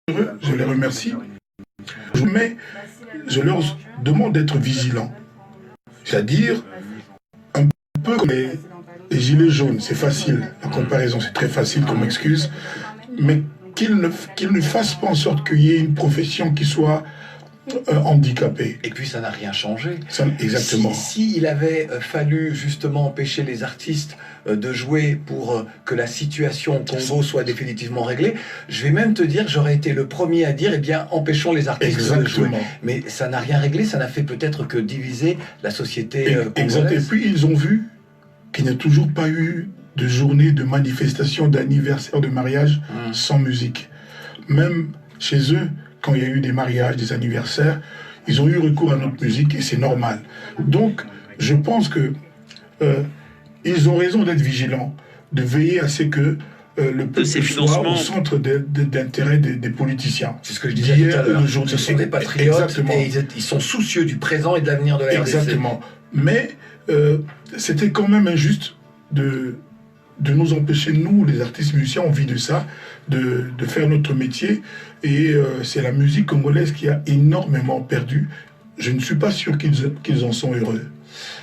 heureux, je les remercie, mais je leur demande d'être vigilants. C'est-à-dire, un peu comme les gilets jaunes, c'est facile, la comparaison c'est très facile comme excuse, mais qu'ils ne fassent pas en sorte qu'il y ait une profession qui soit handicapée. Et puis ça n'a rien changé. Exactement. Si il avait fallu justement empêcher les artistes de jouer pour que la situation au Congo soit définitivement réglée, je vais même te dire, j'aurais été le premier à dire, eh bien, empêchons les artistes de jouer. Mais ça n'a rien réglé, ça n'a fait peut-être que diviser la société congolaise. Et puis ils ont vu qu'il n'y a toujours pas eu de journée, de manifestation, d'anniversaire, de mariage sans musique. Même chez eux, quand il y a eu des mariages, des anniversaires, ils ont eu recours à notre musique et c'est normal. Donc, je pense que ils ont raison d'être vigilants, de veiller à ce que le peuple soit au centre d'intérêt des politiciens. C'est ce que je disais tout à l'heure. Ce sont des patriotes et ils sont soucieux du présent et de l'avenir de la RDC. Exactement. Mais c'était quand même injuste de nous empêcher, nous, les artistes musiciens, on vit de ça, de faire notre métier. Et c'est la musique congolaise qui a énormément perdu. Je ne suis pas sûr qu'ils en sont heureux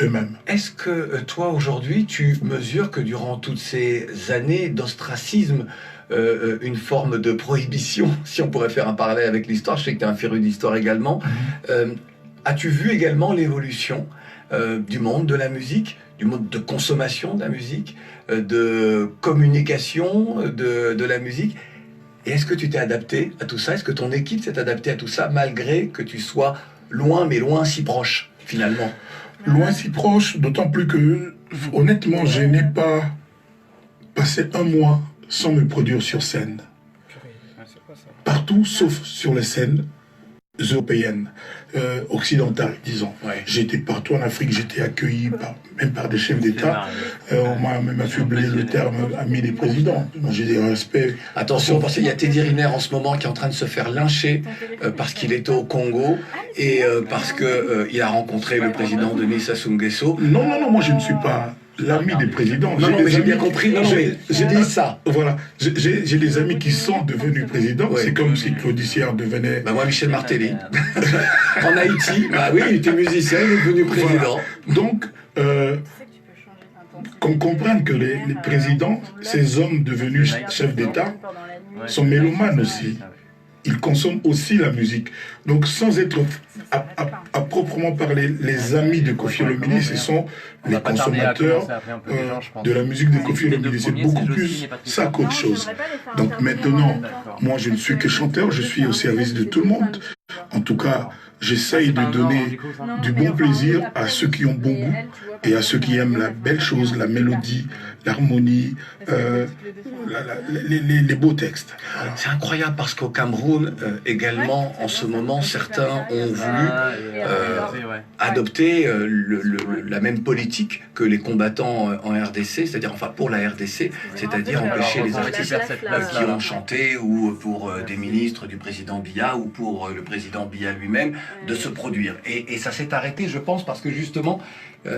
eux-mêmes. Est-ce que toi, aujourd'hui, tu mesures que durant toutes ces années d'ostracisme, une forme de prohibition, si on pourrait faire un parallèle avec l'histoire, je sais que tu es un féru d'histoire également, as-tu vu également l'évolution du monde de la musique, du mode de consommation de la musique, de communication de la musique? Et est-ce que tu t'es adapté à tout ça? Est-ce que ton équipe s'est adaptée à tout ça, malgré que tu sois loin, mais loin si proche, finalement? Loin si proche, d'autant plus que, honnêtement, je n'ai pas passé un mois sans me produire sur scène. Partout, sauf sur les scènes européennes, occidentales, disons. Ouais. J'étais partout en Afrique, j'étais accueilli même par des chefs d'État. On m'a même affublé le terme ami des présidents. Moi, j'ai des respects. Attention, parce qu'il y a Teddy Riner en ce moment qui est en train de se faire lyncher parce qu'il était au Congo et parce qu'il a rencontré le président Denis Sassou Nguesso. Non, moi je ne suis pas l'ami des présidents. Non, mais j'ai bien compris. J'ai dit ça. Voilà. J'ai des amis qui sont devenus présidents. Ouais. C'est comme si Claude Dissière devenait... Moi, Michel Martelly. En Haïti, oui, il était musicien, il est devenu président. Voilà. Donc, qu'on comprenne que les présidents, ces hommes devenus chefs d'État, sont mélomanes aussi. Ils consomment aussi la musique. Donc, sans être à proprement parler les amis de Koffi Olomide, ce sont les consommateurs de la musique de Koffi Olomide. C'est beaucoup plus ça qu'autre chose. Donc maintenant, moi je ne suis que chanteur, je suis au service de tout le monde. En tout cas, j'essaye de donner du bon plaisir à ceux qui ont bon goût et à ceux qui aiment la belle chose, la mélodie, l'harmonie, les beaux textes. Voilà. C'est incroyable parce qu'au Cameroun, également, en ce moment, certains ont voulu adopter la même politique que les combattants en RDC, c'est-à-dire pour la RDC, c'est-à-dire empêcher les artistes qui ont chanté ou pour des ministres du président Biya ou pour le président Biya lui-même de se produire. Et ça s'est arrêté, je pense, parce que justement,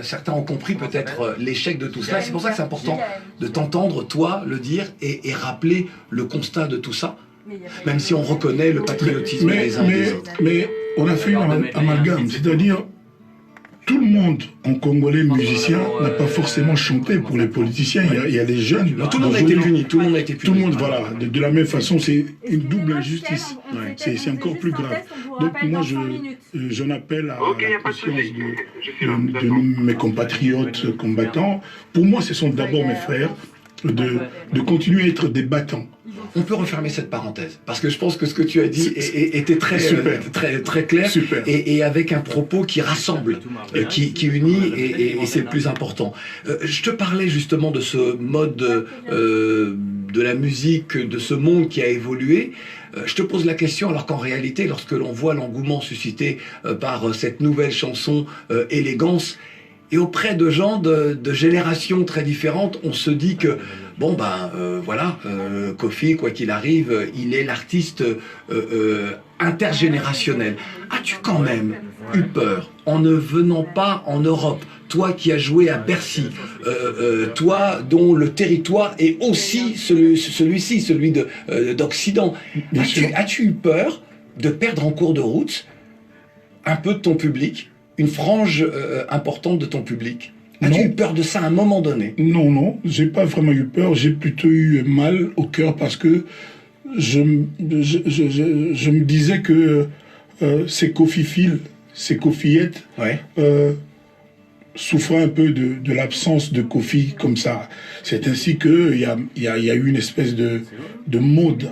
certains ont compris peut-être l'échec de tout cela. C'est pour ça que c'est important de t'entendre, toi, le dire et rappeler le constat de tout ça, même si on reconnaît le patriotisme des uns et des autres. Mais on a fait un amalgame, c'est-à-dire tout le monde en congolais musicien n'a pas forcément chanté pour les politiciens. Il y a des jeunes. Tout le monde a été puni. Tout le monde a été puni. Tout le monde, voilà. De la même façon, c'est une double injustice. C'est encore plus grave. Donc moi, j'en appelle à la conscience de mes compatriotes combattants. Pour moi, ce sont d'abord mes frères. De continuer à être des battants. On peut refermer cette parenthèse, parce que je pense que ce que tu as dit était très clair et avec un propos qui rassemble, qui unit, et c'est le plus important. Je te parlais justement de ce mode de la musique, de ce monde qui a évolué. Je te pose la question, alors qu'en réalité, lorsque l'on voit l'engouement suscité par cette nouvelle chanson Élégance, Et auprès de gens de générations très différentes, on se dit que, bon ben voilà, Kofi, quoi qu'il arrive, il est l'artiste intergénérationnel. As-tu quand même eu peur en ne venant pas en Europe, toi qui as joué à Bercy, toi dont le territoire est aussi celui-ci, celui d'Occident, as-tu eu peur de perdre en cours de route un peu de ton public, une frange importante de ton public? As-tu eu peur de ça à un moment donné? Non, non, j'ai pas vraiment eu peur, j'ai plutôt eu mal au cœur parce que je me disais que ces Kofi-Phil, ces Kofiyettes, ouais. Souffraient un peu de l'absence de Kofi comme ça. C'est ainsi qu'il y a eu une espèce de mode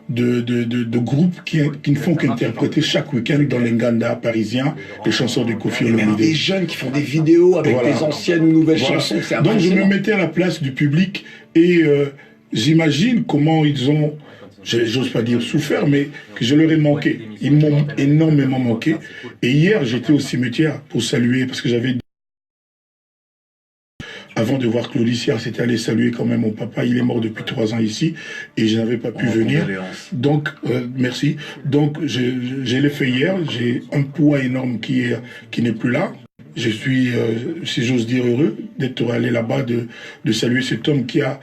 de groupes qui ne font qu'interpréter chaque week-end dans les Nganda parisiens les chansons de Kofi Olomide. Même des jeunes qui font des vidéos avec des anciennes ou nouvelles chansons. Donc je me mettais à la place du public et j'imagine comment ils ont, j'ose pas dire souffert, mais que je leur ai manqué. Ils m'ont énormément manqué. Et hier, j'étais au cimetière pour saluer, parce que j'avais... Avant de voir Claudie Sierre, c'était aller saluer quand même mon papa. Il est mort depuis 3 ans ici et je n'avais pas pu venir. Donc, merci. Donc, je l'ai fait hier. J'ai un poids énorme qui n'est plus là. Je suis, si j'ose dire, heureux d'être allé là-bas, de saluer cet homme qui a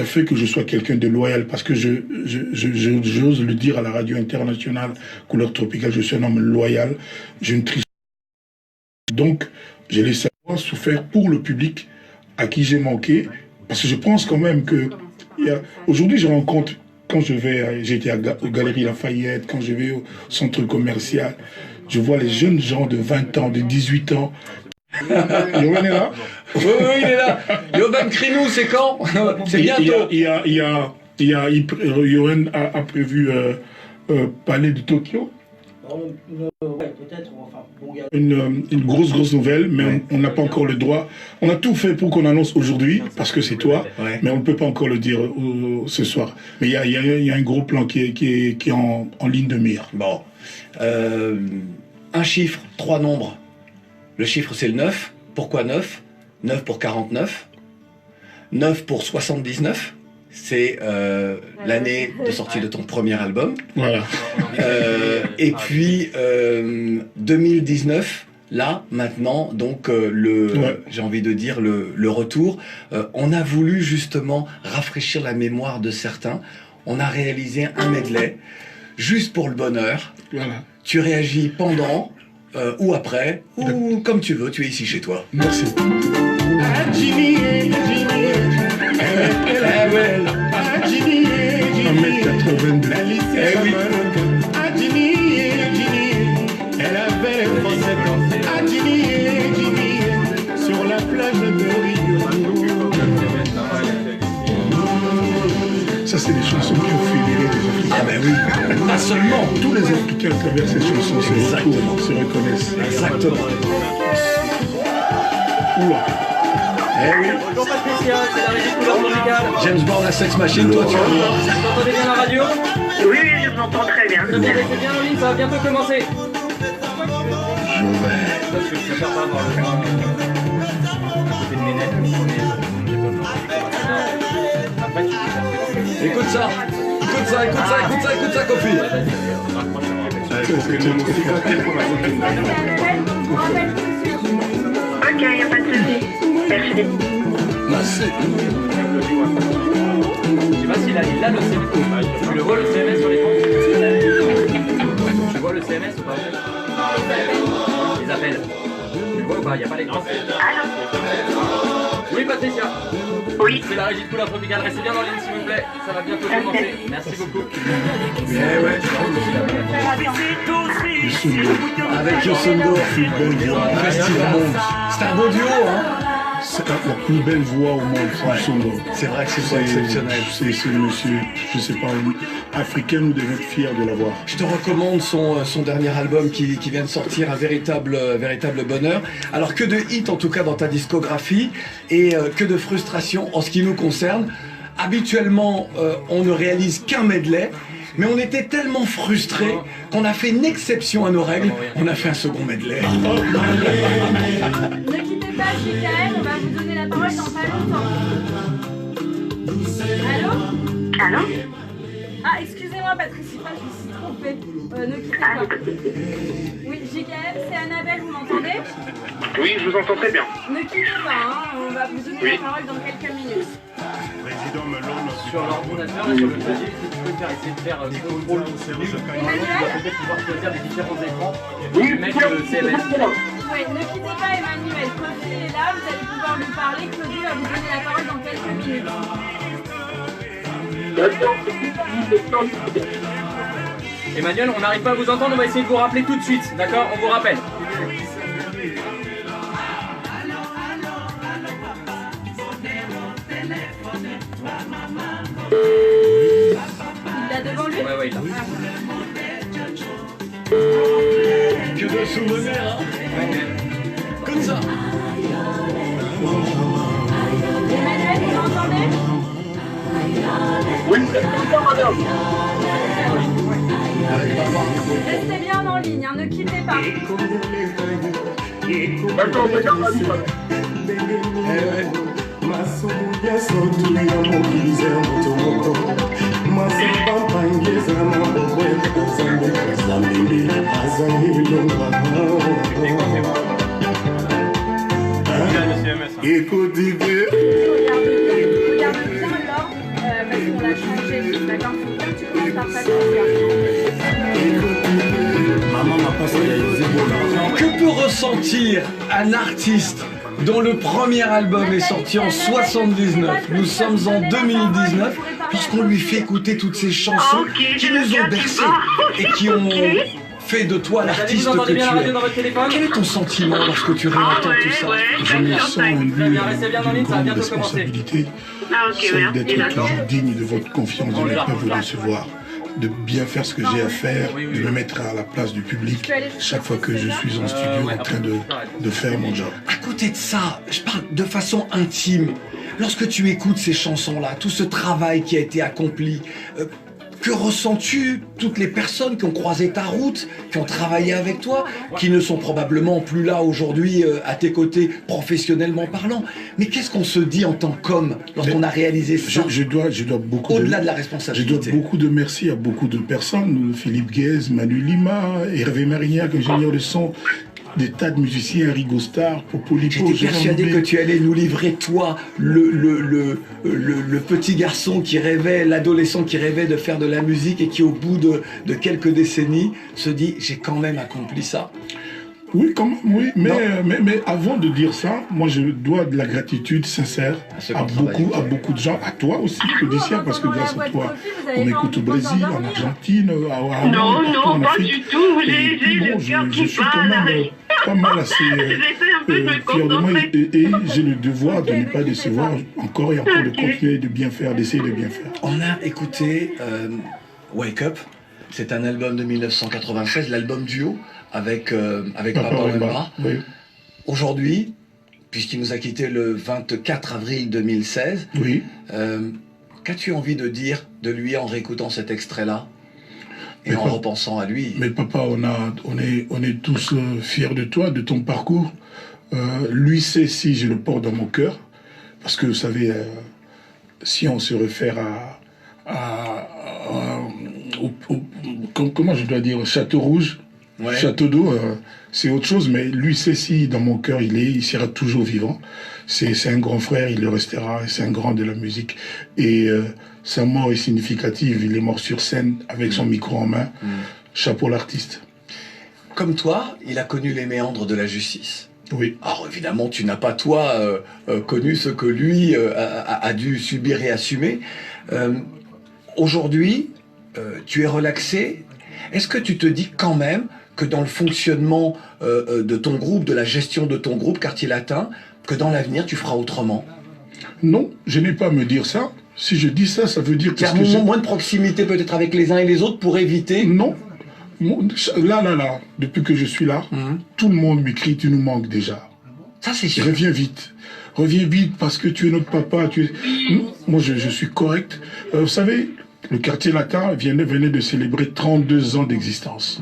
fait que je sois quelqu'un de loyal, parce que j'ose le dire à la radio internationale Couleur Tropicale, je suis un homme loyal. Je ne triche. Donc, je l'ai salué, souffert pour le public à qui j'ai manqué, parce que je pense quand même que aujourd'hui je rencontre, quand j'étais aux Galeries Lafayette, quand je vais au centre commercial, je vois les jeunes gens de 20 ans, de 18 ans. Yovan est là? Oui, il est là. Yovan, crie-nous, c'est quand? C'est bientôt. Yovan a prévu Palais de Tokyo. Peut-être, enfin, bon, une grosse nouvelle, mais on n'a pas encore le droit. On a tout fait pour qu'on annonce aujourd'hui, parce que c'est toi, mais on ne peut pas encore le dire ce soir. Mais il y a un gros plan qui est en ligne de mire. Bon. Un chiffre, 3 nombres. Le chiffre, c'est le 9. Pourquoi 9? 9 pour 49. 9 pour 79. C'est l'année de sortie de ton premier album. Voilà. Et puis 2019, là, maintenant, donc j'ai envie de dire le retour. On a voulu justement rafraîchir la mémoire de certains. On a réalisé un medley, juste pour le bonheur. Voilà. Tu réagis pendant ou après, ou comme tu veux, tu es ici chez toi. Merci. 1m82. Eh oui. Elle avait sur la plage de Rio. Ça, c'est des chansons qui ont fédéré les Africains. Ah ben oui, pas seulement. Tous les Africains à travers ces chansons se reconnaissent. Exactement. Oula. Eh oui. Bonjour Patricia, c'est la régie Couleur Tropicale. James Bond, la Sex Machine, toi tu vois. Vous entendez bien la radio? Oui, je vous entends très bien. Très bien, restez bien en ligne, ça va bientôt commencer. Je vais. Parce que je préfère pas avoir le droit de mes nettes, après tu peux Écoute ça, Kofi. Ok, il n'y a pas de souci. Merci. Merci. Je sais pas s'il a le CMS. Tu le vois le CMS sur l'écran? Tu vois le CMS ou pas? Les appels. Tu le vois ou pas? Il n'y a pas l'écran. Oui Patricia. Oui. C'est la régie de Couleur Tropicale. Restez bien dans ligne s'il vous plaît. Ça va bientôt commencer. Merci beaucoup. Eh ouais. Avec Yosundo, Festival Monde. C'est un beau duo, hein. C'est la plus belle voix au monde, Yosundo. C'est vrai que c'est exceptionnel. C'est monsieur, je sais pas, africain, nous devons être fiers de l'avoir. Je te recommande son dernier album qui vient de sortir, un véritable bonheur. Alors que de hits en tout cas dans ta discographie et que de frustration en ce qui nous concerne. Habituellement, on ne réalise qu'un medley. Mais on était tellement frustrés qu'on a fait une exception à nos règles. On a fait un second medley. Ne quittez pas, JKM, on va vous donner la parole dans pas longtemps. Allô? Allô? Ah, excusez-moi, Patricia, je me suis trompée. Ne quittez pas. Oui, JKM, c'est Annabelle, vous m'entendez? Oui, je vous entends très bien. Ne quittez pas, hein, on va vous donner la parole dans quelques minutes. Sur l'ordinateur, là, sur le clavier, si tu peux faire essayer de faire contrôle du tu vas peut-être pouvoir choisir les différents écrans et mettre le CMS. Oui, ne quittez pas Emmanuel, Claudie est là, vous allez pouvoir lui parler. Claudie va vous donner la parole dans quelques minutes. Emmanuel, on n'arrive pas à vous entendre, on va essayer de vous rappeler tout de suite, d'accord? On vous rappelle. Il l'a devant lui? Ouais, il a. Que de souvenirs, hein. Comme ça. Emmanuel, vous m'entendez? Oui, je vous entends, madame. Restez bien en ligne, hein, ne quittez pas. D'accord, madame. Écoute, Regarde bien l'ordre, parce qu'on l'a changé, d'accord? Faut bien que tu commences par ta maman m'a pas réalisé Que peut ressentir un artiste dont le premier album est sorti en 79, nous sommes en 2019, lorsqu'on lui fait écouter toutes ces chansons qui nous ont bercés et qui ont fait de toi l'artiste Vous que entendez tu bien la radio dans es. votre téléphone? Quel est ton sentiment lorsque tu réentends tout ça? Je me sens élu Très bien, restez bien en d'une ligne, ça va grande bientôt commencer. responsabilité, Ah, ok, celle merci, d'être d'accord. toujours digne de votre confiance, de ne pas vous décevoir, de bien faire ce que j'ai à faire, de me mettre à la place du public chaque fois que je suis en studio en train de faire mon job. À côté de ça, je parle de façon intime. Lorsque tu écoutes ces chansons-là, tout ce travail qui a été accompli, que ressens-tu toutes les personnes qui ont croisé ta route, qui ont travaillé avec toi, qui ne sont probablement plus là aujourd'hui à tes côtés professionnellement parlant? Mais qu'est-ce qu'on se dit en tant qu'homme lorsqu'on a réalisé ça? Je dois beaucoup Au-delà de la je responsabilité. dois beaucoup de merci à beaucoup de personnes, Philippe Guez, Manu Lima, Hervé Marignac, ingénieur de son, des tas de musiciens, Rigo Starr, Popolipo. J'étais persuadé que tu allais nous livrer, toi, le petit garçon qui rêvait, l'adolescent qui rêvait de faire de la musique et qui, au bout de quelques décennies, se dit « j'ai quand même accompli ça ». Oui, quand même, oui. Mais avant de dire ça, moi je dois de la gratitude sincère ceux qui à ont travaillé. beaucoup de gens, à toi aussi, Claudia, parce que grâce à toi, on m'écoute au Brésil, en Argentine, à Non, partout non, en pas Afrique. du tout. Et puis J'ai bon, le cœur je qui suis quand bat. même pas mal assez J'essaie un peu de me fier de moi concentrer. et j'ai le devoir de ne pas décevoir encore et encore, de continuer de bien faire, d'essayer de bien faire. On a écouté Wake Up, c'est un album de 1996, l'album duo avec Papa Wemba. Oui. Aujourd'hui, puisqu'il nous a quitté le 24 avril 2016, Oui. qu'as-tu envie de dire de lui en réécoutant cet extrait-là et en repensant à lui? Mais papa, on est tous fiers de toi, de ton parcours. Lui sait si je le porte dans mon cœur. Parce que vous savez, si on se réfère comment je dois dire, Château Rouge, Ouais. Château d'eau, c'est autre chose, mais lui sait si dans mon cœur il sera toujours vivant. C'est un grand frère, il le restera, c'est un grand de la musique. Et sa mort est significative, il est mort sur scène avec son micro en main. Chapeau l'artiste. Comme toi, il a connu les méandres de la justice. Oui. Alors évidemment, tu n'as pas, toi, connu ce que lui a dû subir et assumer. Aujourd'hui, tu es relaxé. Est-ce que tu te dis quand même que dans le fonctionnement de ton groupe, de la gestion de ton groupe Quartier Latin, que dans l'avenir, tu feras autrement? Non, je n'ai pas à me dire ça. Si je dis ça, ça veut dire que... Car moins de proximité peut-être avec les uns et les autres pour éviter... Non. Là, depuis que je suis là, tout le monde m'écrit, tu nous manques déjà. Ça, c'est sûr. Reviens vite. Reviens vite parce que tu es notre papa. Moi, je suis correct. Vous savez, Le quartier latin venait de célébrer 32 ans d'existence.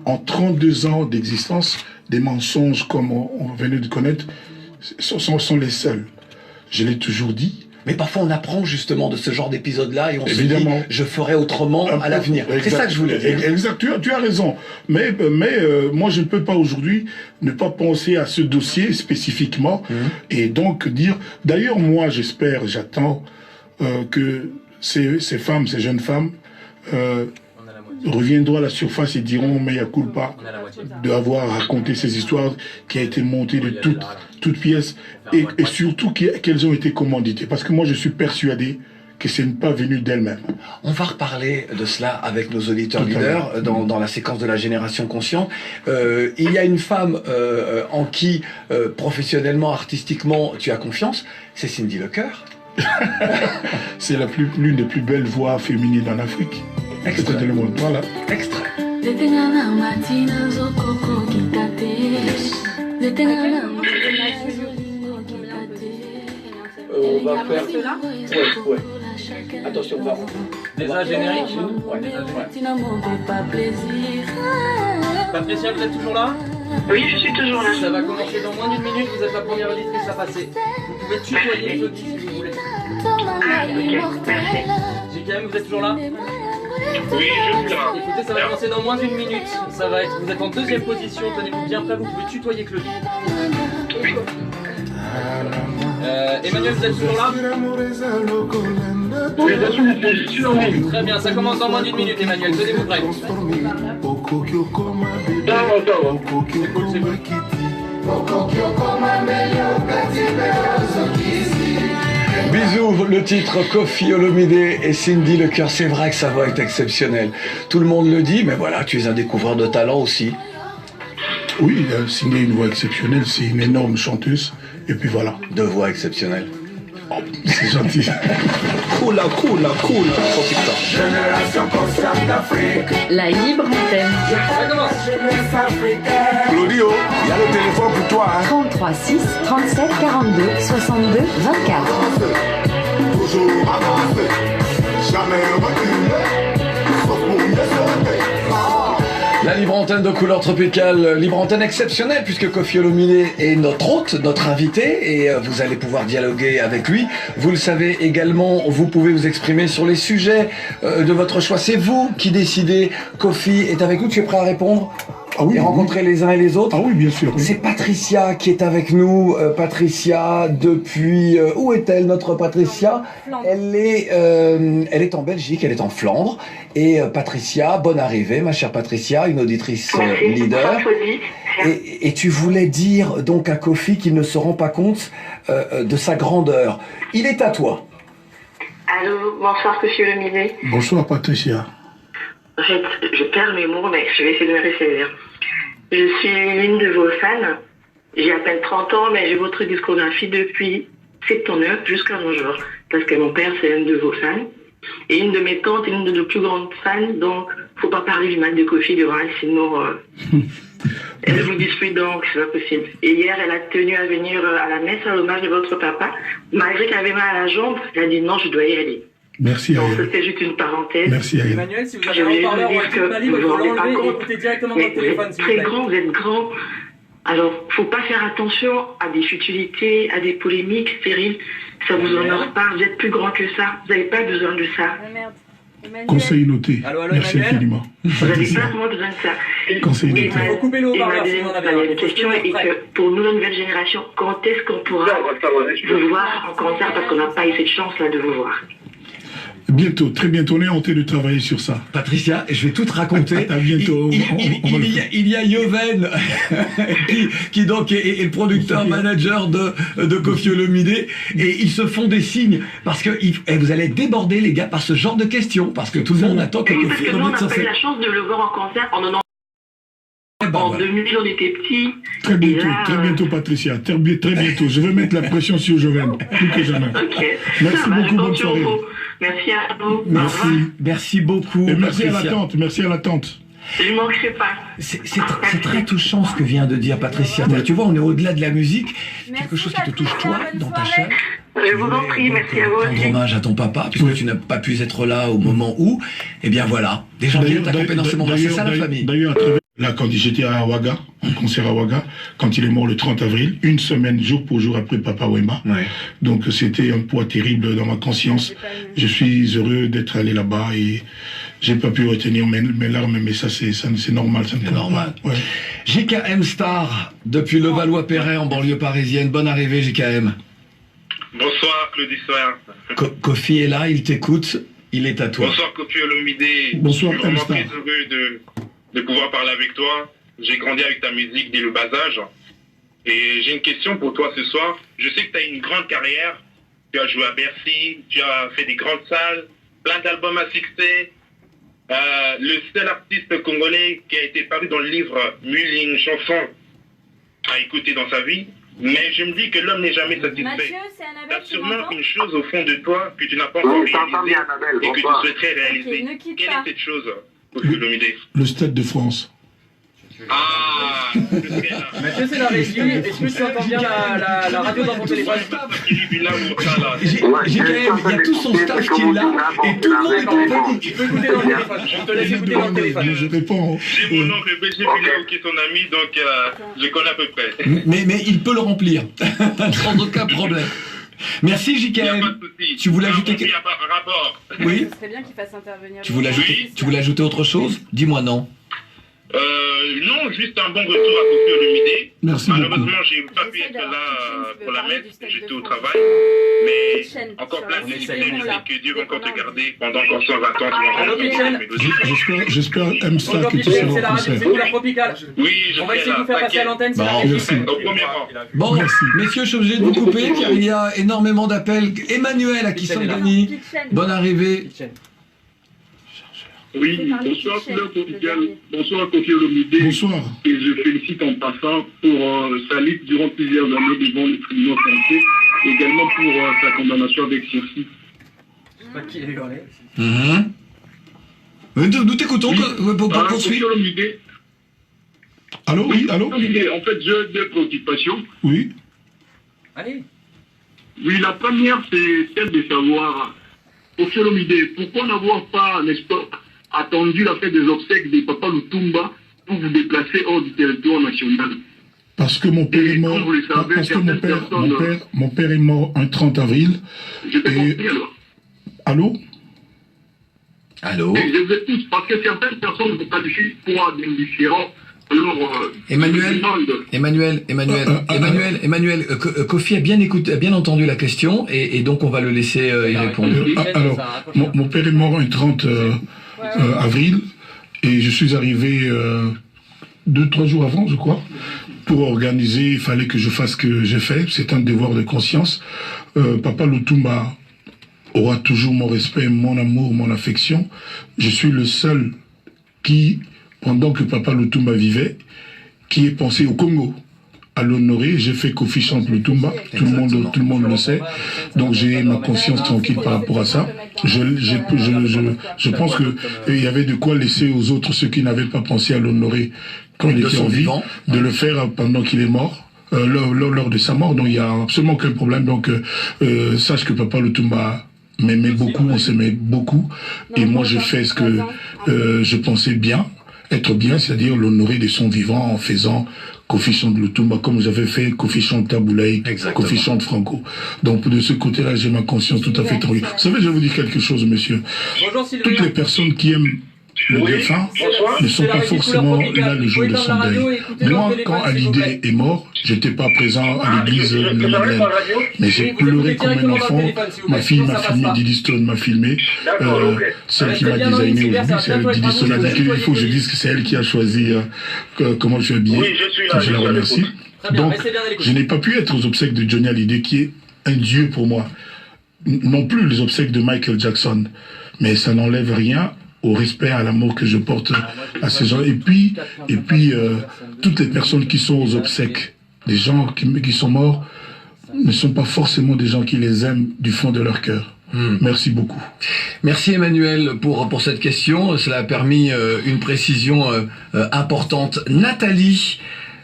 En 32 ans d'existence, des mensonges comme on venait de connaître sont les seuls. Je l'ai toujours dit. Mais parfois on apprend justement de ce genre d'épisode-là et on Évidemment. se dit je ferai autrement à l'avenir. C'est ça que je voulais dire. Exact, tu as raison. Mais moi je ne peux pas aujourd'hui ne pas penser à ce dossier spécifiquement et donc dire... D'ailleurs moi j'attends que ces femmes, ces jeunes femmes reviendront à la surface et diront mais il y a culpa d'avoir raconté ces histoires qui a été montées de toutes pièces et surtout qu'elles ont été commanditées. Parce que moi je suis persuadé que ce n'est pas venu d'elles-mêmes. On va reparler de cela avec nos auditeurs leaders dans la séquence de la génération consciente. Il y a une femme en qui professionnellement, artistiquement tu as confiance, c'est Cindy Lecoeur. C'est l'une des plus belles voix féminines en Afrique. Extrait. Le monde. Voilà. Extrait. On va faire... Ouais. Attention, on va... Déjà générique. Patricia, vous êtes toujours là? Oui, je suis toujours là. Ça va commencer dans moins d'une minute, vous êtes la première auditrice à passer. Vous pouvez tutoyer Claudie si vous voulez. Ah, ok, merci. JKM, vous êtes toujours là? Oui, je suis là. Écoutez, ça va commencer dans moins d'une minute. Ça va être, vous êtes en deuxième position, tenez-vous bien prêt, vous pouvez tutoyer Claudie. Oui. Emmanuel, vous êtes toujours là? Oui, je suis là. Très bien, ça commence dans moins d'une minute, Emmanuel, tenez-vous prêt. C'est cool. Bisous, le titre Koffi Olomide et Cindy Lecoeur. C'est vrai que sa voix est exceptionnelle. Tout le monde le dit, mais voilà, tu es un découvreur de talent aussi. Oui, Cindy a une voix exceptionnelle, c'est une énorme chanteuse. Et puis voilà. De voix exceptionnelle. Oh, c'est gentil. Cool. La libre antenne. Ça commence. Claudio, il y a le téléphone pour toi. 33 6 37 42 62 24. Toujours avancer, jamais reculer, sauf pour mieux sauter. La libre antenne de couleur tropicale, libre antenne exceptionnelle puisque Koffi Olomide est notre hôte, notre invité et vous allez pouvoir dialoguer avec lui. Vous le savez également, vous pouvez vous exprimer sur les sujets de votre choix. C'est vous qui décidez. Koffi est avec nous, tu es prêt à répondre? Ah oui, et rencontrer les uns et les autres? Ah oui, bien sûr. Oui. C'est Patricia qui est avec nous. Patricia, depuis... où est-elle, notre Patricia? Elle est en Belgique, elle est en Flandre. Et Patricia, bonne arrivée, ma chère Patricia, une auditrice leader. Et tu voulais dire donc à Koffi qu'il ne se rend pas compte de sa grandeur. Il est à toi. Allô, bonsoir, Koffi Olomide. Bonsoir Patricia. En fait, je perds mes mots, mais je vais essayer de me ressaisir. Je suis l'une de vos fans. J'ai à peine 30 ans, mais j'ai votre discographie depuis 79 jusqu'à nos jours. Parce que mon père, c'est une de vos fans. Et une de mes tantes est une de nos plus grandes fans. Donc, faut pas parler du mal de Koffi devant elle, sinon elle vous dispute, donc c'est pas possible. Et hier, elle a tenu à venir à la messe à l'hommage de votre papa. Malgré qu'elle avait mal à la jambe, elle a dit non, je dois y aller. Merci Donc, Ariel. c'était juste une parenthèse. Merci Ariel. Emmanuel, si vous avez Je un voulais haut-parleur vous ou un dire kit que Mali, il vous faut vous rendez l'enlever pas et compte. écouter directement dans Mais le vous téléphone, êtes s'il vous très plaît. grand, vous êtes grand. Alors, faut pas faire attention à des futilités, à des polémiques stériles. Ça vous honore pas. Vous êtes plus grand que ça. Vous n'avez pas besoin de ça. Ah, merde. Emmanuel. Conseil noté. Allô, Merci Emmanuel. infiniment. Vous n'avez Patricia. pas vraiment besoin de ça. Conseil noté. Faut couper le haut-parleur, Et sinon on ma avait un. deuxième question est que pour nous, la nouvelle génération, quand est-ce qu'on pourra vous voir en concert parce qu'on n'a pas eu cette chance-là de vous voir? Bientôt, très bientôt, on est en train de travailler sur ça. Patricia, je vais tout te raconter. À bientôt. Il y a Yoven qui donc est le producteur manager de Koffi Olomide et ils se font des signes parce que vous allez déborder les gars par ce genre de questions parce que tout le monde attend que Oui, parce Koffi que nous, on remette n'a sa pas eu scène. la chance de le voir en concert en 90. En 2000, on était petits. Très bientôt, Et là, très bientôt Patricia, très bientôt. Je vais mettre la pression sur Joven, plus que jamais. Ok. Merci Ça va, beaucoup, je bonne compte sur soirée. vous. Merci à vous. Au Merci. revoir. Merci beaucoup. Et merci à Patricia. l'attente, merci à l'attente. Je manquerai pas. C'est très touchant ce que vient de dire Patricia. Tu vois, on est au-delà de la musique, quelque chose qui te touche toi, dans ta chair. Je vous en prie, merci à vous Rendre aussi. hommage à ton papa, puisque tu n'as pas pu être là au moment où, eh bien voilà, des gens viennent t'accompagner dans ce moment. C'est ça la famille. D'ailleurs, à travers, là, quand j'étais à Ouaga, en concert à Ouaga, quand il est mort le 30 avril, une semaine, jour pour jour après Papa Wemba. Ouais. Donc c'était un poids terrible dans ma conscience. Je suis heureux d'être allé là-bas et j'ai pas pu retenir mes larmes, mais ça c'est normal. C'est normal. Ouais. GKM Star, depuis Levallois-Perret en banlieue parisienne. Bonne arrivée GKM. Bonsoir Claudie Soin. Kofi est là, il t'écoute, il est à toi. Bonsoir Kofi Olomide. Bonsoir, Je suis vraiment Elstar. très heureux de pouvoir parler avec toi. J'ai grandi avec ta musique dès le bas âge. Et j'ai une question pour toi ce soir. Je sais que tu as une grande carrière. Tu as joué à Bercy, tu as fait des grandes salles, plein d'albums à succès. Le seul artiste congolais qui a été paru dans le livre 1001 chansons à écouter dans sa vie. Mais je me dis que l'homme n'est jamais satisfait. Mathieu, c'est Tu Annabelle, as tu sûrement m'entends? une chose au fond de toi que tu n'as pas encore Oui, je t'entends réalisée bien, Annabelle. et que tu Bonsoir. souhaiterais réaliser. Ok, ne quitte Quelle pas. est cette chose, Kofi Olomide? Le Stade de France. Ah, je sais là. Mathieu, c'est la régie. Est-ce que tu entends bien la radio dans ton téléphone? GKM, il y a tout son staff qui est là, et tout le monde est en panique. Tu peux écouter dans le téléphone. Je te laisse écouter dans le téléphone. Je réponds. J'ai mon oncle Béché Bilao qui est son ami, donc je connais à peu près. Mais il peut le remplir, sans aucun problème. Merci Il n'y a pas GKM. de souci. Tu voulais ajouter Il y a pas un rapport. Oui. Ce serait bien qu'il fasse intervenir. Tu voulais ajouter autre chose? Dis-moi non. Non, juste un bon retour à Kofi Olomide. Merci beaucoup. Malheureusement, j'ai pas pu J'essaie être d'avoir là Kitchen, tu veux pour la parler messe, du stade j'étais de au France. travail. Mais Kitchen, encore sur plein la de liste, musique ils sont là. que Dieu va encore te Dès qu'on a garder pendant encore 120 ans. Tu vas Allô, encore Kitchen. chanter des mélodies. J'espère, M-Star, Bonjour que tu Kitchen, seras c'est la au radio, c'est concert. Couleur Tropicale. Oui, je On va serai essayer de là, vous faire passer à t'inquiète. l'antenne, c'est la Bon, régie. merci. Au premier rang. Bon, Merci. messieurs, je suis obligé de vous couper car il y a énormément d'appels. Emmanuel à Kisangani. Kitchen. Bonne arrivée. Kitchen. Oui, bonsoir Couleur Tropicale, bonsoir Kofi Olomide. Bonsoir. Et je félicite en passant pour sa lutte durant plusieurs années devant les tribunaux français, et également pour sa condamnation avec sursis. Je sais pas qui est hurlé. Nous t'écoutons, pour Kofi poursuivre. Olomide, Allô, oui, allô? en fait, j'ai deux préoccupations. Oui. Allez. Oui, la première, c'est celle de savoir, Kofi Olomide, pourquoi n'avoir pas, n'est-ce pas, attendu la fête des obsèques de Papa Lutumba pour vous déplacer hors du territoire national? Parce que mon père est mort. Comme vous le savez, Parce que certaines mon père est mort un 30 avril. Je t'ai Et- compris alors. Allô? Allô. Et je vous écoute, parce que certaines personnes vous qualifient pour des différents. Alors, Emmanuel. je me demande, Emmanuel, Kofi a bien écouté, a bien entendu la question et donc on va le laisser y répondre. Alors, mon père est mort un 30 avril et je suis arrivé 2-3 jours avant, je crois, pour organiser. Il fallait que je fasse ce que j'ai fait. C'est un devoir de conscience. Papa Lutumba aura toujours mon respect, mon amour, mon affection. Je suis le seul qui, pendant que Papa Lutumba vivait, qui ait pensé au Congo, à l'honorer. J'ai fait Kofi chante Lutumba, tout le monde le sait. Donc j'ai ma conscience tranquille par rapport à ça. Je pense que il y avait de quoi laisser aux autres, ceux qui n'avaient pas pensé à l'honorer quand il était en vie, de le faire pendant qu'il est mort. Lors de sa mort, donc il n'y a absolument aucun problème. Donc sache que Papa Lutumba m'aimait beaucoup, on s'aimait beaucoup, et moi je fais ce que je pensais bien, être bien, c'est-à-dire l'honorer de son vivant en faisant Kofi chante Lutumba comme j'avais fait Kofi chante Taboulaï, Kofi chante Franco. Donc de ce côté-là, j'ai ma conscience tout à fait tranquille. Vous savez, je vais vous dire quelque chose, monsieur. Bonjour Sylvie. Toutes les personnes qui aiment le défunt ne sont pas forcément là le jour de son deuil. Moi, quand Hallyday est mort, j'étais pas présent à l'église de la Madeleine, mais j'ai pleuré comme un enfant. Ma fille m'a filmé, Didi Stone m'a filmé. Celle qui m'a designé aujourd'hui, c'est elle, Didi Stone. Elle a dit qu'il faut que je dise que c'est elle qui a choisi comment je suis habillé. Je la remercie. Donc, je n'ai pas pu être aux obsèques de Johnny Hallyday, qui est un dieu pour moi. Non plus les obsèques de Michael Jackson, mais ça n'enlève rien au respect, à l'amour que je porte à ces gens. Et puis toutes les personnes qui sont aux obsèques, les gens qui sont morts, ne sont pas forcément des gens qui les aiment du fond de leur cœur. Merci beaucoup. Merci Emmanuel pour cette question. Cela a permis une précision importante. Nathalie.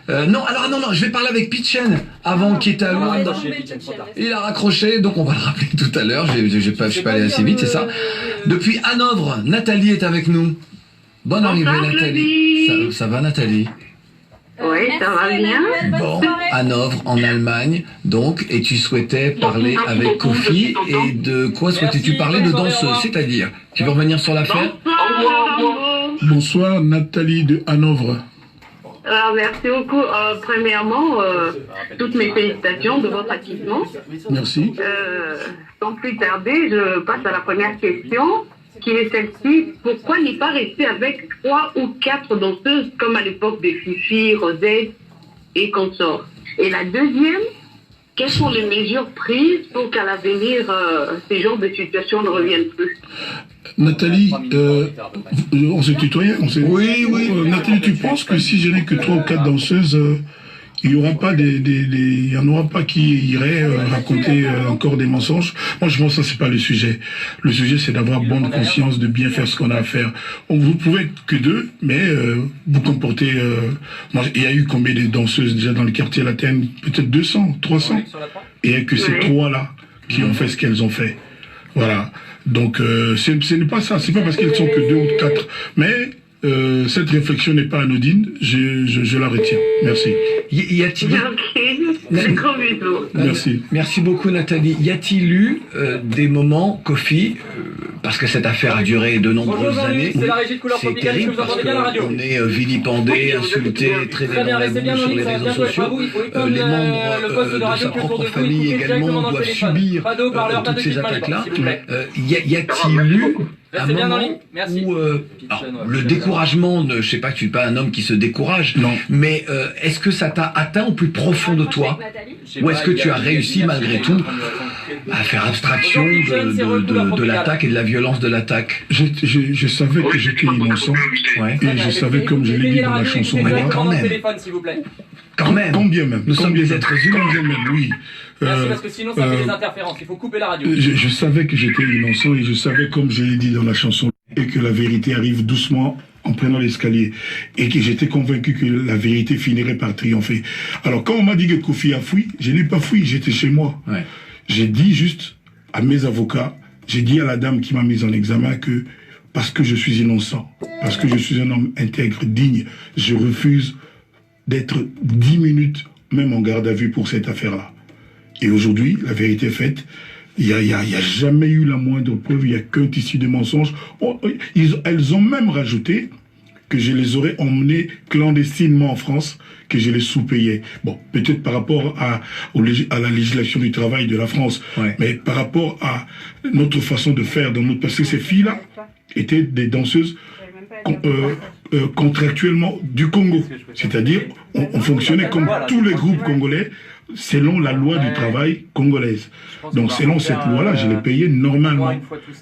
Non, je vais parler avec Pitchen avant qui était à Luanda. Il a raccroché, donc on va le rappeler tout à l'heure. Je suis pas allé assez vite, c'est ça. Depuis Hanovre, Nathalie est avec nous. Bonne arrivée Nathalie. Ça va Nathalie? Oui, ça va bien. Bon, Hanovre en Allemagne, donc, et tu souhaitais parler avec Kofi, et de quoi souhaitais-tu parler de danseuse, c'est-à-dire, tu veux revenir sur l'affaire? Bonsoir Nathalie de Hanovre. Alors, merci beaucoup. Premièrement, toutes mes félicitations de votre acquittement. Merci. Sans plus tarder, je passe à la première question, qui est celle-ci. Pourquoi ne pas rester avec 3 ou 4 danseuses comme à l'époque de Fifi, Rosette et consorts? Et la deuxième, quelles sont les mesures prises pour qu'à l'avenir, ces genres de situations ne reviennent plus? Nathalie, on s'est tutoyé, Oui. Nathalie, tu penses que si je n'ai que 3 ou 4 danseuses, il y en aura pas qui iraient raconter encore des mensonges? Moi, je pense que ça, c'est pas le sujet. Le sujet, c'est d'avoir bonne conscience, de bien faire ce qu'on a à faire. Vous pouvez être que 2, mais vous comportez... il y a eu combien de danseuses déjà dans le quartier latin? Peut-être 200, 300. Et il n'y a que ces 3-là qui ont fait ce qu'elles ont fait. Voilà. Donc, ce n'est pas ça. C'est pas parce qu'elles sont que 2 ou 4. Mais cette réflexion n'est pas anodine. Je la retiens. Merci. Y a-t-il... Merci. Merci beaucoup Nathalie. Y a-t-il eu des moments, Kofi, parce que cette affaire a duré de nombreuses années, c'est terrible parce qu'on est vilipendé, insulté, traité dans la boue sur les réseaux sociaux. Les membres de sa propre famille également doivent subir toutes ces attaques-là. Y a-t-il eu un moment où le découragement, je sais pas, tu n'es pas un homme qui se décourage, non. Mais est-ce que ça t'a atteint au plus profond de toi, ou est-ce que tu as réussi malgré tout à faire abstraction de l'attaque et de la violence de l'attaque? Je savais que j'étais innocent, et je savais, comme je l'ai dit dans la chanson, quand même. Combien même. Nous sommes des êtres humains. Combien même, oui. Merci, parce que sinon ça fait des interférences, il faut couper la radio. Je savais que j'étais innocent et je savais, comme je l'ai dit dans la chanson, et que la vérité arrive doucement en prenant l'escalier, et que j'étais convaincu que la vérité finirait par triompher. Alors quand on m'a dit que Kofi a fui, je n'ai pas fui, j'étais chez moi. Ouais. J'ai dit juste à mes avocats, j'ai dit à la dame qui m'a mis en examen que parce que je suis innocent, parce que je suis un homme intègre, digne, je refuse d'être 10 minutes même en garde à vue pour cette affaire-là. Et aujourd'hui, la vérité est faite. Il n'y a jamais eu la moindre preuve, il n'y a qu'un tissu de mensonges. Elles ont même rajouté que je les aurais emmenées clandestinement en France, que je les sous-payais. Bon, peut-être par rapport à la législation du travail de la France, mais par rapport à notre façon de faire dans notre... Parce que ces filles-là étaient des danseuses contractuellement du Congo. C'est-à-dire, on fonctionnait comme tous les groupes congolais, selon la loi du travail congolaise. Donc selon cette loi-là, je les payais normalement.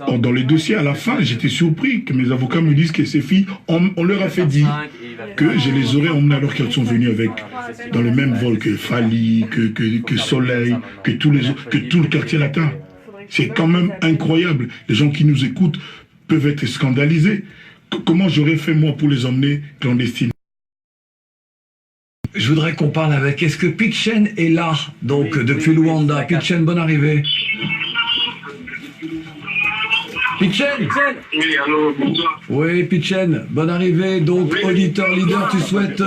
Or, dans les dossiers, à la fin, j'étais surpris que mes avocats me disent que ces filles, on leur a fait dire que je les aurais emmenées alors qu'elles sont venues avec, dans le même vol que Fali, que Soleil, que tout le quartier latin. C'est quand même incroyable. Les gens qui nous écoutent peuvent être scandalisés. Comment j'aurais fait moi pour les emmener clandestinement? Je voudrais qu'on parle avec... Est-ce que Pitchen est là, donc, depuis Luanda? Pitchen, bonne arrivée. Pitchen? Oui, allô, bonsoir. Oui, Pitchen, bonne arrivée. Donc, auditeur leader, tu souhaites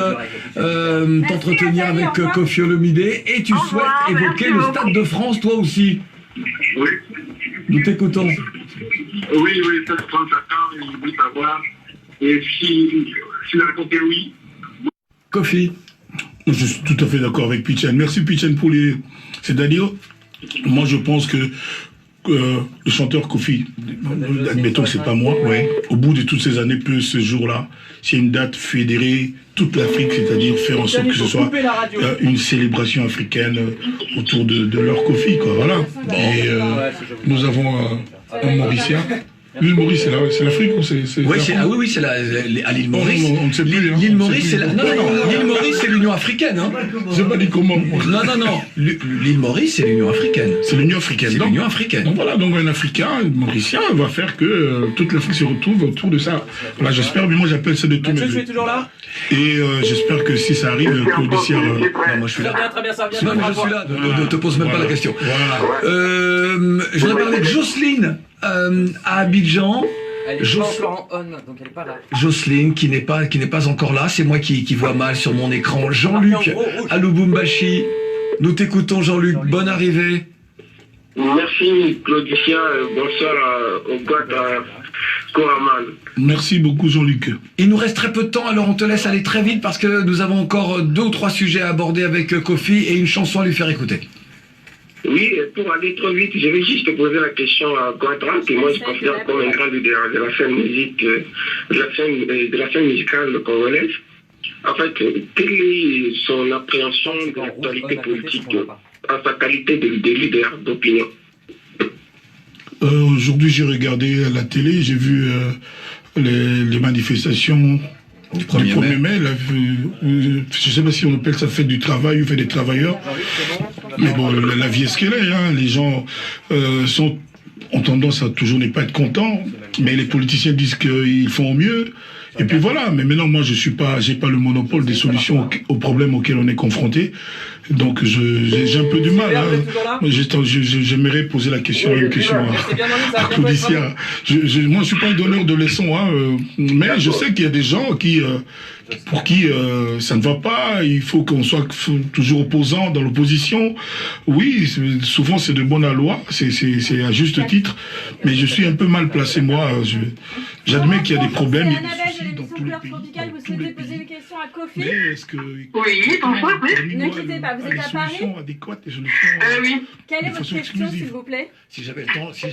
t'entretenir avec Kofi Olomide et tu souhaites évoquer le Stade de France, toi aussi. Oui. Nous t'écoutons. Oui, ça se prend sa temps, je voulais savoir. Et si la réponse est oui. Kofi. Je suis tout à fait d'accord avec Pitchen. Merci Pitchen pour les... C'est-à-dire, moi je pense que le chanteur Kofi, admettons que c'est pas moi, au bout de toutes ces années, peut ce jour-là, c'est une date fédérer toute l'Afrique, c'est-à-dire faire en sorte que ce soit une célébration africaine autour de leur Kofi, quoi, voilà. Et nous avons un Mauricien, L'île Maurice, c'est l'Afrique ou c'est Oui, c'est à l'île Maurice. On ne sait plus. L'île Maurice, c'est l'île Maurice, c'est l'Union africaine. Hein. J'ai pas dit comment. Non. L'île Maurice, c'est l'Union africaine. C'est l'Union africaine. C'est l'Union africaine. Donc voilà, donc un Africain, un Mauricien, va faire que toute l'Afrique se retrouve autour de ça. Voilà, j'espère, mais moi j'appelle ça de tout. Mathieu, tu es toujours là? Et j'espère que si ça arrive, Claudicia... Non, moi je suis là. Très bien, ça vient. Non, mais je suis là, ne te pose même pas la question. Voilà. Je voudrais parler de Jocelyne à Abidjan. Elle est pas encore en on, donc elle est pas là. Jocelyne qui n'est pas encore là, c'est moi qui vois mal sur mon écran. Jean-Luc à Lubumbashi. Nous t'écoutons Jean-Luc, bonne arrivée. Merci Claudicia, bonsoir au gars Koraman. Merci beaucoup Jean-Luc. Il nous reste très peu de temps, alors on te laisse aller très vite parce que nous avons encore 2 ou 3 sujets à aborder avec Kofi et une chanson à lui faire écouter. Oui, pour aller trop vite, je vais juste te poser la question à Guadra, que moi je considère comme un grand leader de la scène de la scène musicale congolaise. En fait, quelle est son appréhension de l'actualité politique en sa qualité de leader d'opinion? Aujourd'hui, j'ai regardé la télé, j'ai vu les manifestations du 1er mai. Je ne sais pas si on appelle ça fête du travail ou fête des travailleurs. Mais bon, la vie est ce qu'elle est. Hein. Les gens ont tendance à toujours ne pas être contents, mais les politiciens disent qu'ils font au mieux. Et puis voilà, mais maintenant moi j'ai pas le monopole des solutions aux problèmes auxquels on est confronté. Donc j'ai un peu du mal. Hein. J'aimerais poser la question à Claudicia. Moi je suis pas un donneur de leçons, hein, mais je sais qu'il y a des gens pour qui ça ne va pas, il faut qu'on soit toujours opposant dans l'opposition. Oui, souvent c'est de bonne loi, c'est à juste titre, mais je suis un peu mal placé moi. J'admets qu'il y a des problèmes. Dans tous les pays, vous souhaitez poser une question à Kofi? Oui, bonjour, oui. Ne quittez pas, vous êtes à Paris? Oui. Quelle est votre question, s'il vous plaît? Si j'avais le temps, je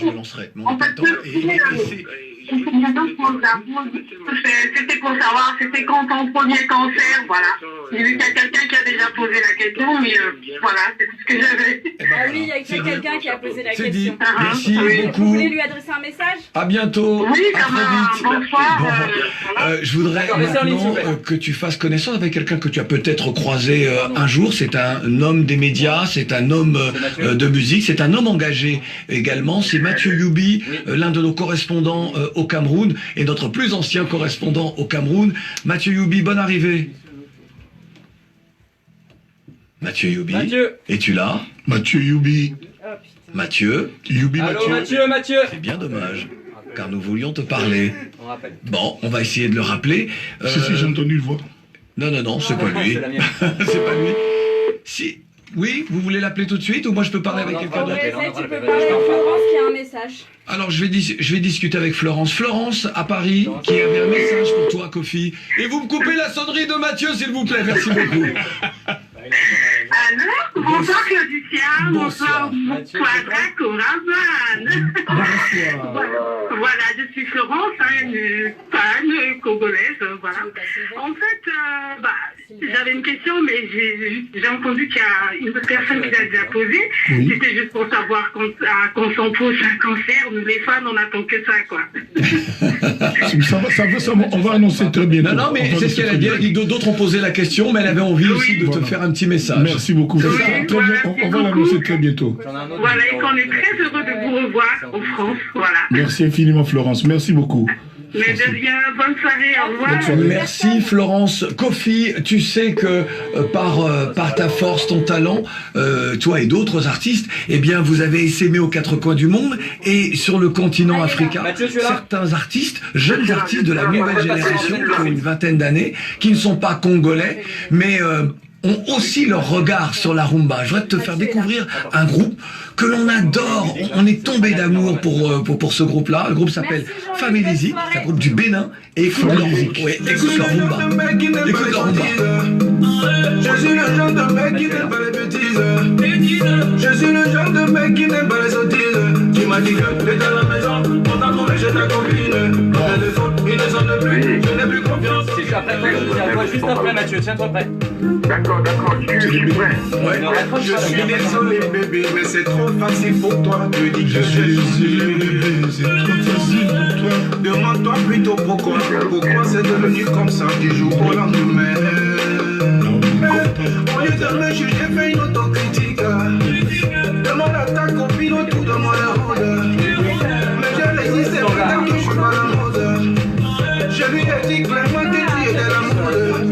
le lancerais. Mais on En n'a pas fait, le temps. c'était pour savoir, c'était quand ton premier cancer, voilà. J'ai vu qu'il y a quelqu'un qui a déjà posé la question, mais voilà, c'est tout ce que j'avais. Ah oui, il y a quelqu'un qui a posé la C'est dit. question. Merci Vous beaucoup. voulez lui adresser un message? À bientôt. Oui, à comme très vite. bonsoir. Je voudrais maintenant que tu fasses connaissance avec quelqu'un que tu as peut-être croisé un jour. C'est un homme des médias, c'est un homme de musique, c'est un homme engagé également. C'est Mathieu Youbi, l'un de nos correspondants au Cameroun et notre plus ancien correspondant au Cameroun. Mathieu Youbi, bonne arrivée. Mathieu Youbi, es-tu là? Mathieu Youbi. Mathieu. Youbi Allô, Mathieu. C'est bien dommage, car nous voulions te parler. Bon, on va essayer de le rappeler. Si, j'ai entendu le voix. Non, c'est pas lui. C'est pas lui. Si, oui, vous voulez l'appeler tout de suite ou moi je peux parler avec quelqu'un d'autre? Tu peux parler avec Florence qui a un message. Alors je vais discuter avec Florence. Florence à Paris qui avait un message pour toi, Kofi. Et vous me coupez la sonnerie de Mathieu, s'il vous plaît. Merci beaucoup. Alors, bonsoir Claudicia, bonsoir Quadra Koraman. Voilà, je suis Florence, une fan congolaise, voilà. En fait, j'avais une question, mais j'ai entendu qu'il y a une autre personne qui l'a déjà posée. Oui. C'était juste pour savoir qu'on s'en pose un cancer, nous les fans, on attend que ça, quoi. ça, on va annoncer très bientôt. Non, mais c'est ce qu'elle a dit. D'autres ont posé la question, mais elle avait envie aussi de te faire un petit message. Merci beaucoup. On va l'annoncer très bientôt. Voilà, et qu'on est très heureux de vous revoir en France. Voilà. Merci infiniment, Florence. Merci beaucoup. Mais de rien, bonne soirée, au revoir. Merci Florence. Kofi, tu sais que par ta force, ton talent, toi et d'autres artistes, eh bien vous avez essaimé aux 4 coins du monde et sur le continent africain, certains artistes, jeunes artistes de la nouvelle génération qui ont une vingtaine d'années, qui ne sont pas congolais, mais ont aussi leur regard sur la rumba. Je voudrais te faire découvrir un groupe que l'on adore. On est tombé d'amour pour ce groupe-là. Le groupe s'appelle Family, c'est un groupe du Bénin. Et écoute leur rumba. Écoute leur rumba. Je suis le genre de mec qui n'aime pas les bêtises. Je suis le genre de mec qui n'aime pas les sottises. Tu m'as dit que t'étais à la maison, on t'a trouvé chez ta copine. Le téléphone, il ne sonne plus, je n'ai plus confiance. C'est après toi, je dis à toi juste après Mathieu, tiens-toi prêt. D'accord, je suis prêt. Ouais, je suis désolé bébé, mais c'est trop facile pour toi. Tu dis que Je suis désolé bébé, c'est trop facile pour toi. Demande-toi plutôt pourquoi c'est devenu comme ça du jour au lendemain. Au lieu de me juger, fais une autocritique. Demande à ta copine autour de moi la rôde. Mais je l'ai dit, c'est peut-être que je suis pas la mode. Je lui ai dit clairement que tu étais la mode.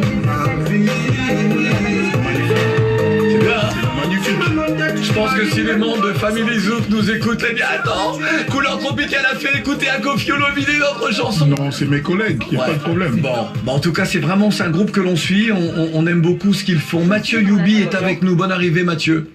Je pense que si les membres de Family Zouk nous écoutent, eh bien attends, Couleur Tropicale a fait écouter à Koffi Olomide notre chanson. Non, c'est mes collègues, il n'y a pas de problème. Bon, en tout cas, c'est un groupe que l'on suit, on aime beaucoup ce qu'ils font. Mathieu Youbi est avec nous, bonne arrivée Mathieu.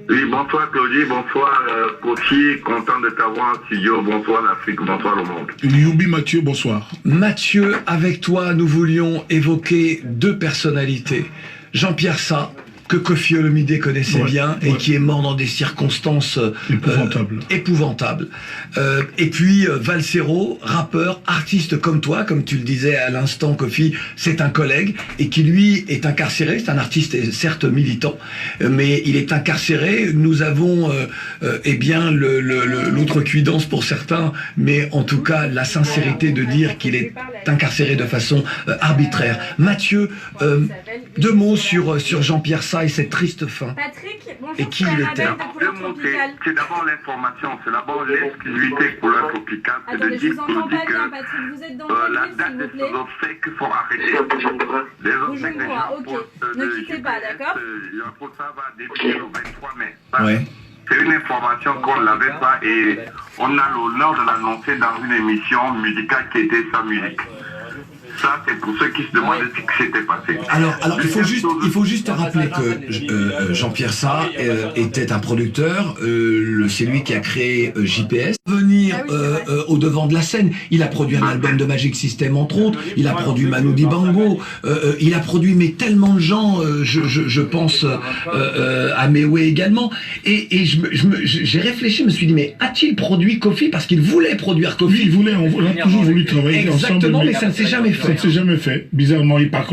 Oui, bonsoir Claudie, bonsoir Koffi, content de t'avoir en studio, bonsoir l'Afrique, bonsoir le monde. Youbi Mathieu, bonsoir. Mathieu, avec toi, nous voulions évoquer deux personnalités. Jean-Pierre Sa, que Koffi Olomide connaissait bien et qui est mort dans des circonstances épouvantables. Et puis Valsero, rappeur, artiste comme toi, comme tu le disais à l'instant, Koffi, c'est un collègue et qui lui est incarcéré. C'est un artiste certes militant, mais il est incarcéré. Nous avons eh bien l'outrecuidance pour certains, mais en tout cas la sincérité de dire qu'il est incarcéré de façon arbitraire. Mathieu, deux mots sur Jean-Pierre Sa et cette triste fin. Patrick, bonjour, et qui il était. C'est d'abord l'information, c'est d'abord l'exclusivité Couleur Tropicale, c'est de dire que la date de ces obsèques faut arrêter. Les obsèques des gens ne quittez pas, d'accord? Ça va débuter le 23 mai. Ouais. C'est une information qu'on ne l'avait pas et on a l'honneur de l'annoncer dans une émission musicale qui était sa musique. Ça, c'est pour ceux qui se demandaient ce qui s'était passé. Alors, il faut juste rappeler que Jean-Pierre Sa était un producteur. C'est lui qui a créé JPS. Venir au devant de la scène. Il a produit un album de Magic System, entre autres. Il a produit Manu Dibango. Il a produit mais tellement de gens. Je pense à Mewe également. Et j'ai réfléchi, je me suis dit, mais a-t-il produit Koffi? Parce qu'il voulait produire Koffi. Oui, on a toujours voulu travailler ensemble. Exactement, mais ça ne s'est jamais fait. Ça ne s'est jamais fait. Bizarrement, par contre,